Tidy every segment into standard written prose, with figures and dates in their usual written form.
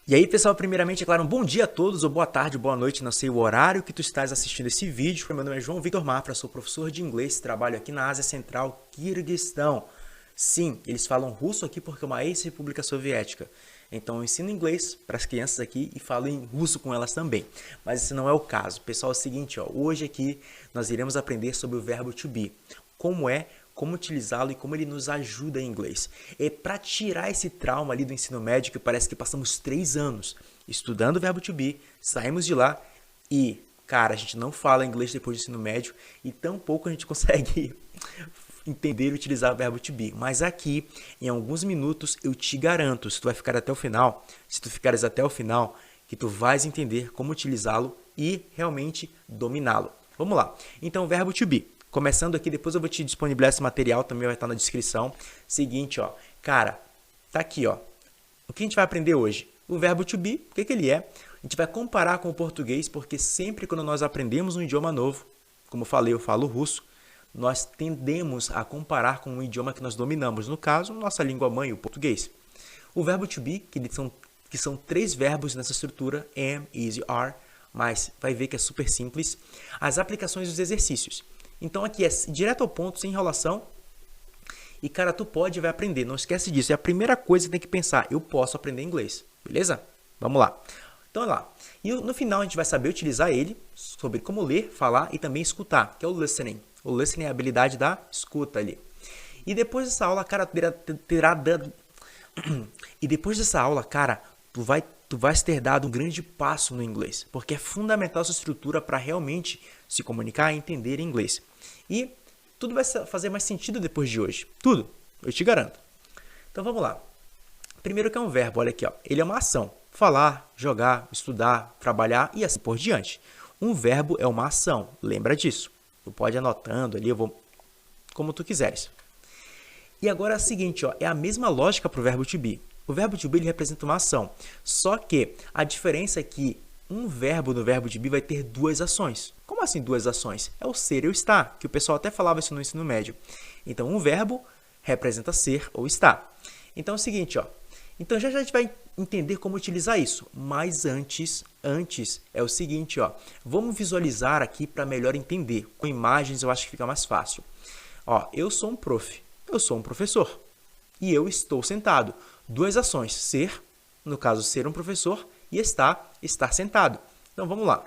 E aí, pessoal, primeiramente, é claro, um bom dia a todos, ou boa tarde, boa noite, não sei o horário que tu estás assistindo esse vídeo. Meu nome é João Vitor Mafra, sou professor de inglês, trabalho aqui na Ásia Central, Quirguistão. Sim, eles falam russo aqui porque é uma ex-república soviética. Então eu ensino inglês para as crianças aqui e falo em russo com elas também. Mas esse não é o caso. Pessoal, é o seguinte, ó, hoje aqui nós iremos aprender sobre o verbo to be. Como utilizá-lo e como ele nos ajuda em inglês. É para tirar esse trauma ali do ensino médio que parece que passamos 3 anos estudando o verbo to be, saímos de lá e, cara, a gente não fala inglês depois do ensino médio e tampouco a gente consegue entender e utilizar o verbo to be. Mas aqui, em alguns minutos, eu te garanto, se tu vai ficar até o final, se tu ficares até o final, que tu vais entender como utilizá-lo e realmente dominá-lo. Vamos lá. Então, o verbo to be. Começando aqui, depois eu vou te disponibilizar esse material, também vai estar na descrição. Seguinte, ó, cara, tá aqui, ó. O que a gente vai aprender hoje? O verbo to be, o que ele é? A gente vai comparar com o português, porque sempre quando nós aprendemos um idioma novo, como eu falei, eu falo russo, nós tendemos a comparar com um idioma que nós dominamos, no caso, nossa língua mãe, o português. O verbo to be, que são 3 verbos nessa estrutura, am, is e are, mas vai ver que é super simples. As aplicações dos exercícios. Então aqui é direto ao ponto, sem enrolação. E cara, tu pode e vai aprender, não esquece disso. É a primeira coisa que tem que pensar, eu posso aprender inglês, beleza? Vamos lá. Então, olha lá. E no final a gente vai saber utilizar ele, sobre como ler, falar e também escutar, que é o listening. O listening é a habilidade da escuta ali. E depois dessa aula, cara, E depois dessa aula, cara, tu vais ter dado um grande passo no inglês, porque é fundamental essa estrutura para realmente se comunicar e entender inglês. E tudo vai fazer mais sentido depois de hoje. Tudo, eu te garanto. Então vamos lá. Primeiro que é um verbo, olha aqui, ó. Ele é uma ação. Falar, jogar, estudar, trabalhar e assim por diante. Um verbo é uma ação, lembra disso. Tu pode ir anotando ali, eu vou como tu quiseres. E agora é o seguinte, ó, é a mesma lógica para o verbo to be. O verbo to be ele representa uma ação, só que a diferença é que um verbo no verbo to be vai ter 2 ações. Como assim 2 ações? É o ser e o estar, que o pessoal até falava isso no ensino médio. Então, um verbo representa ser ou estar. Então, é o seguinte, ó. Então, já a gente vai entender como utilizar isso. Mas antes é o seguinte, ó. Vamos visualizar aqui para melhor entender. Com imagens eu acho que fica mais fácil. Ó, eu sou um prof. Eu sou um professor. E eu estou sentado. 2 ações. Ser, no caso, ser um professor. E estar sentado. Então, vamos lá.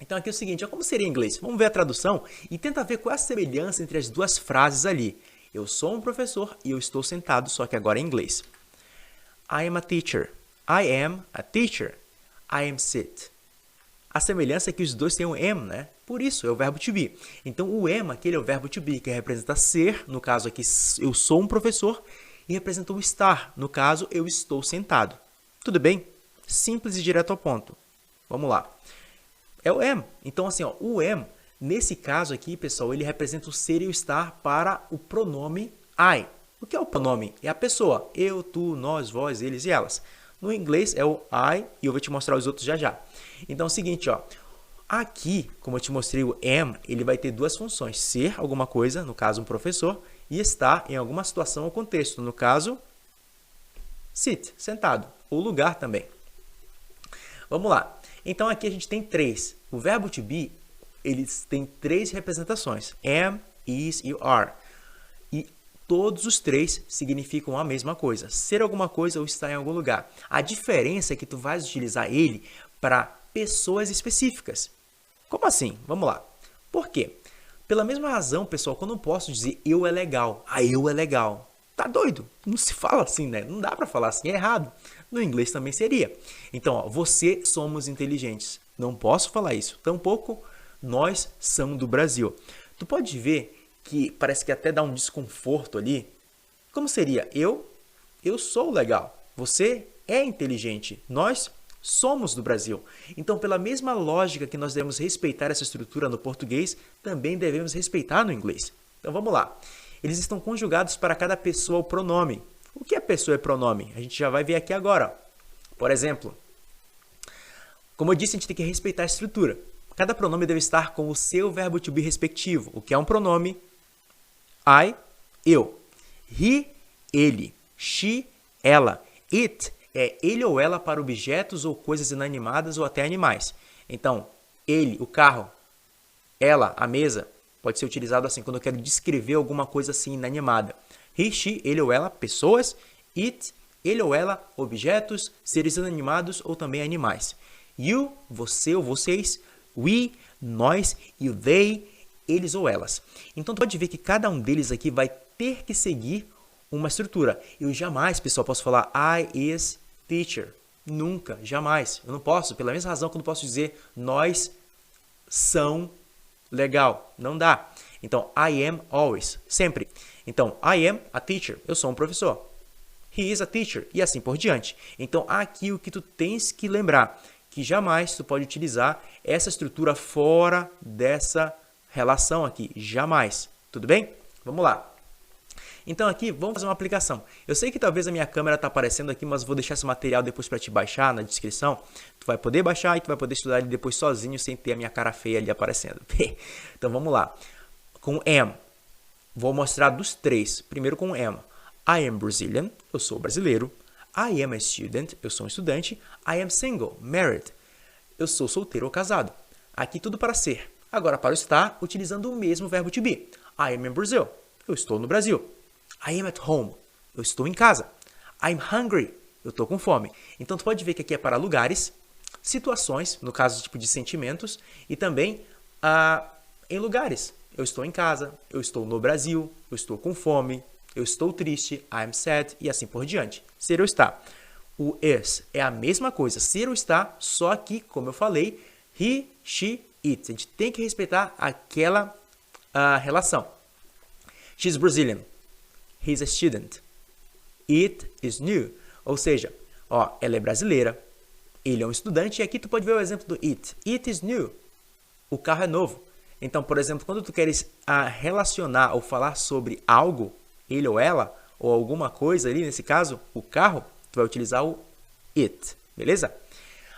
Então, aqui é o seguinte, ó, como seria em inglês? Vamos ver a tradução e tenta ver qual é a semelhança entre as 2 frases ali. Eu sou um professor e eu estou sentado, só que agora em inglês. I am a teacher. I am a teacher. I am sit. A semelhança é que os dois têm o am, né? Por isso, é o verbo to be. Então, o am, aquele é o verbo to be, que representa ser, no caso aqui, eu sou um professor, e representa o estar, no caso, eu estou sentado. Tudo bem? Simples e direto ao ponto. Vamos lá. É o am. Então, assim, ó, o am, nesse caso aqui, pessoal, ele representa o ser e o estar para o pronome I. O que é o pronome? É a pessoa. Eu, tu, nós, vós, eles e elas. No inglês é o I e eu vou te mostrar os outros já já. Então, é o seguinte, ó. Aqui, como eu te mostrei o am, ele vai ter 2 funções. Ser alguma coisa, no caso um professor, e estar em alguma situação ou contexto. No caso, sit, sentado. Ou lugar também. Vamos lá. Então, aqui a gente tem 3. O verbo to be, eles têm 3 representações. Am, is e are. E todos os 3 significam a mesma coisa. Ser alguma coisa ou estar em algum lugar. A diferença é que tu vais utilizar ele para pessoas específicas. Como assim? Vamos lá. Por quê? Pela mesma razão, pessoal, que eu não posso dizer eu é legal. Ah, eu é legal. Tá doido? Não se fala assim, né? Não dá para falar assim, é errado. No inglês também seria. Então, ó, você somos inteligentes. Não posso falar isso. Tampouco nós somos do Brasil. Tu pode ver que parece que até dá um desconforto ali. Como seria? Eu sou legal. Você é inteligente. Nós somos do Brasil. Então, pela mesma lógica que nós devemos respeitar essa estrutura no português, também devemos respeitar no inglês. Então, vamos lá. Eles estão conjugados para cada pessoa o pronome. O que é pessoa e pronome? A gente já vai ver aqui agora. Por exemplo, como eu disse, a gente tem que respeitar a estrutura. Cada pronome deve estar com o seu verbo to be respectivo, o que é um pronome. I, eu. He, ele. She, ela. It, é ele ou ela para objetos ou coisas inanimadas ou até animais. Então, ele, o carro, ela, a mesa, pode ser utilizado assim quando eu quero descrever alguma coisa assim inanimada. He, she, ele ou ela, pessoas. It, ele ou ela, objetos, seres inanimados ou também animais. You, você ou vocês. We, nós. E o they, eles ou elas. Então, tu pode ver que cada um deles aqui vai ter que seguir uma estrutura. Eu jamais, pessoal, posso falar I is teacher. Nunca, jamais. Eu não posso, pela mesma razão que eu não posso dizer nós são legal. Não dá. Então, I am always, sempre. Então, I am a teacher. Eu sou um professor. He is a teacher. E assim por diante. Então, aqui o que tu tens que lembrar, que jamais tu pode utilizar essa estrutura fora dessa relação aqui. Jamais. Tudo bem? Vamos lá. Então aqui, vamos fazer uma aplicação. Eu sei que talvez a minha câmera está aparecendo aqui, mas vou deixar esse material depois para te baixar na descrição. Tu vai poder baixar e tu vai poder estudar ele depois sozinho, sem ter a minha cara feia ali aparecendo. Então vamos lá. Com am, vou mostrar dos três. Primeiro com am. I am Brazilian, eu sou brasileiro. I am a student, eu sou um estudante. I am single, married, eu sou solteiro ou casado. Aqui tudo para ser. Agora para o estar, utilizando o mesmo verbo to be. I am in Brazil, eu estou no Brasil. I am at home, eu estou em casa. I'm hungry, eu estou com fome. Então, tu pode ver que aqui é para lugares, situações, no caso tipo de sentimentos, e também em lugares. Eu estou em casa, eu estou no Brasil, eu estou com fome, eu estou triste, I'm sad, e assim por diante. Ser ou estar. O is é a mesma coisa, ser ou estar, só que, como eu falei, he, she, it. A gente tem que respeitar aquela relação. She's Brazilian. He's a student. It is new. Ou seja, ó, ela é brasileira, ele é um estudante, e aqui tu pode ver o exemplo do it. It is new. O carro é novo. Então, por exemplo, quando tu queres relacionar ou falar sobre algo, ele ou ela, ou alguma coisa ali, nesse caso, o carro, tu vai utilizar o it, beleza?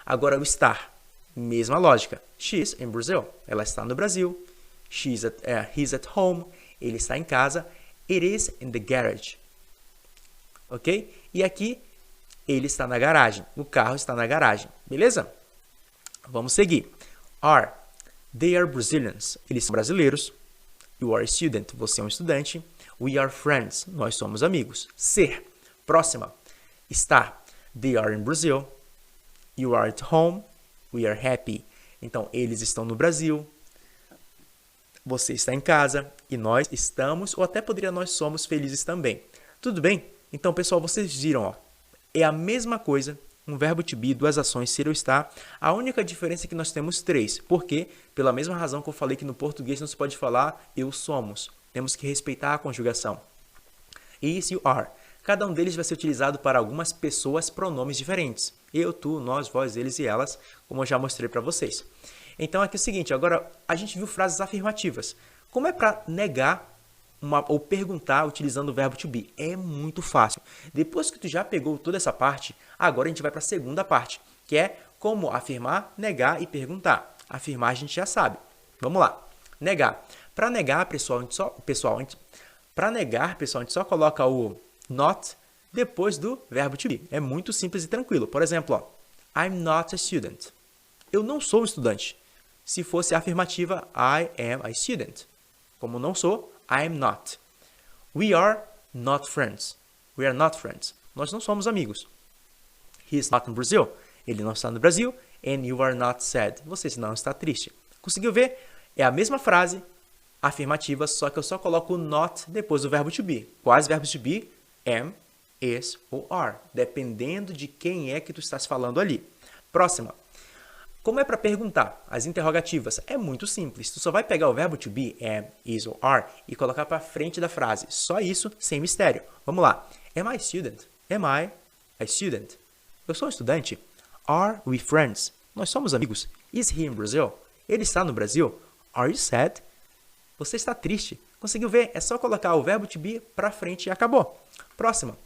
Agora, o estar, mesma lógica. She's in Brazil. Ela está no Brasil. He's at home. Ele está em casa. It is in the garage. Ok? E aqui, ele está na garagem. O carro está na garagem. Beleza? Vamos seguir. Are. They are Brazilians. Eles são brasileiros. You are a student. Você é um estudante. We are friends. Nós somos amigos. Ser. Próxima. Estar. They are in Brazil. You are at home. We are happy. Então, eles estão no Brasil. Você está em casa e nós estamos, ou até poderia nós somos felizes também. Tudo bem? Então, pessoal, vocês viram, ó, é a mesma coisa, um verbo to be, duas ações, ser ou estar. A única diferença é que nós temos três. Por quê? Pela mesma razão que eu falei que no português não se pode falar eu somos. Temos que respeitar a conjugação. Is, you are. Cada um deles vai ser utilizado para algumas pessoas, pronomes diferentes. Eu, tu, nós, vós, eles e elas, como eu já mostrei para vocês. Então, aqui é o seguinte, agora a gente viu frases afirmativas. Como é para negar ou perguntar utilizando o verbo to be? É muito fácil. Depois que tu já pegou toda essa parte, agora a gente vai para a segunda parte, que é como afirmar, negar e perguntar. Afirmar a gente já sabe. Vamos lá. Negar. Para negar, pessoal, a gente só coloca o not depois do verbo to be. É muito simples e tranquilo. Por exemplo, ó, I'm not a student. Eu não sou um estudante. Se fosse afirmativa, I am a student. Como não sou, I am not. We are not friends. We are not friends. Nós não somos amigos. He is not in Brazil. Ele não está no Brasil. And you are not sad. Você não está triste. Conseguiu ver? É a mesma frase afirmativa, só que eu só coloco o not depois do verbo to be. Quais verbos to be? Am, is ou are. Dependendo de quem é que tu estás falando ali. Próxima. Como é para perguntar? As interrogativas. É muito simples. Tu só vai pegar o verbo to be, am, is ou are, e colocar para frente da frase. Só isso, sem mistério. Vamos lá. Am I a student? Am I a student? Eu sou um estudante. Are we friends? Nós somos amigos. Is he in Brazil? Ele está no Brasil. Are you sad? Você está triste. Conseguiu ver? É só colocar o verbo to be para frente e acabou. Próxima.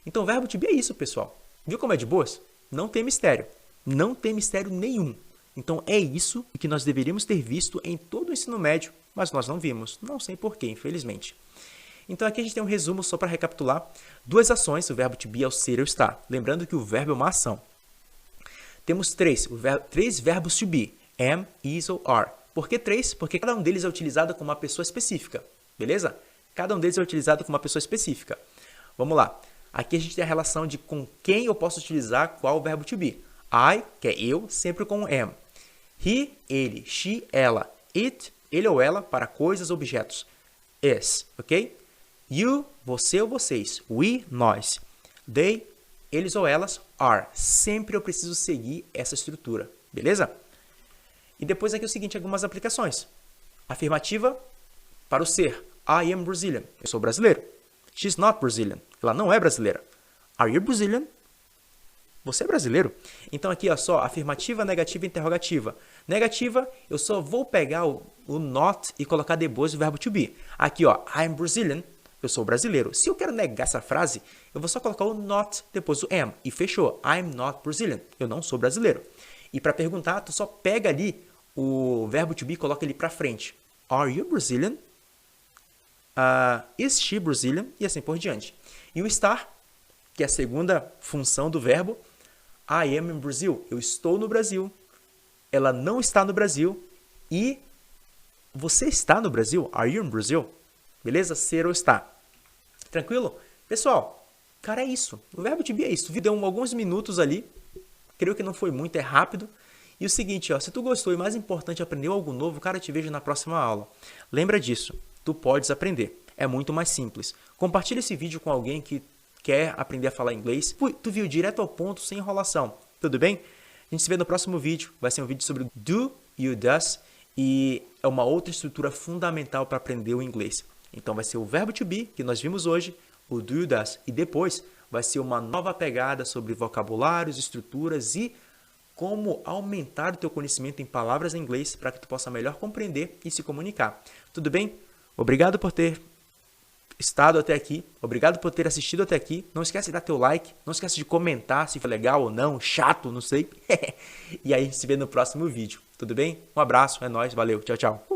Então, o verbo to be é isso, pessoal. Viu como é de boas? Não tem mistério. Não tem mistério nenhum. Então, é isso que nós deveríamos ter visto em todo o ensino médio, mas nós não vimos. Não sei porquê, infelizmente. Então aqui a gente tem um resumo só para recapitular. Duas ações, o verbo to be é o ser ou estar. Lembrando que o verbo é uma ação. Temos três verbos to be, am, is ou are. Por que três? Porque cada um deles é utilizado com uma pessoa específica, beleza? Cada um deles é utilizado com uma pessoa específica. Vamos lá. Aqui a gente tem a relação de com quem eu posso utilizar qual verbo to be. I, que é eu, sempre com am. He, ele, she, ela. It, ele ou ela, para coisas, objetos. Is, ok? You, você ou vocês. We, nós. They, eles ou elas, are. Sempre eu preciso seguir essa estrutura, beleza? E depois aqui é o seguinte, algumas aplicações. Afirmativa para o ser. I am Brazilian. Eu sou brasileiro. She's not Brazilian. Ela não é brasileira. Are you Brazilian? Você é brasileiro? Então aqui, ó, só afirmativa, negativa e interrogativa. Negativa, eu só vou pegar o not e colocar depois o verbo to be. Aqui, ó, I'm Brazilian. Eu sou brasileiro. Se eu quero negar essa frase, eu vou só colocar o not depois o am. E fechou. I'm not Brazilian. Eu não sou brasileiro. E para perguntar, tu só pega ali o verbo to be e coloca ele para frente. Are you Brazilian? Is she Brazilian? E assim por diante. E o estar, que é a segunda função do verbo. I am in Brazil. Eu estou no Brasil. Ela não está no Brasil. E você está no Brasil? Are you in Brazil? Beleza? Ser ou estar. Tranquilo? Pessoal, cara, é isso. O verbo to be é isso. Deu alguns minutos ali. Creio que não foi muito, é rápido. E o seguinte, ó, se tu gostou e mais importante, aprendeu algo novo, cara, eu te vejo na próxima aula. Lembra disso. Tu podes aprender. É muito mais simples. Compartilha esse vídeo com alguém que quer aprender a falar inglês. Tu viu direto ao ponto, sem enrolação. Tudo bem? A gente se vê no próximo vídeo. Vai ser um vídeo sobre do e o does. E é uma outra estrutura fundamental para aprender o inglês. Então vai ser o verbo to be, que nós vimos hoje, o do e o does. E depois vai ser uma nova pegada sobre vocabulários, estruturas e como aumentar o teu conhecimento em palavras em inglês para que tu possa melhor compreender e se comunicar. Tudo bem? Obrigado por ter estado até aqui. Obrigado por ter assistido até aqui. Não esquece de dar teu like. Não esquece de comentar se foi legal ou não, chato, não sei. E aí a gente se vê no próximo vídeo. Tudo bem? Um abraço, é nóis, valeu, tchau, tchau.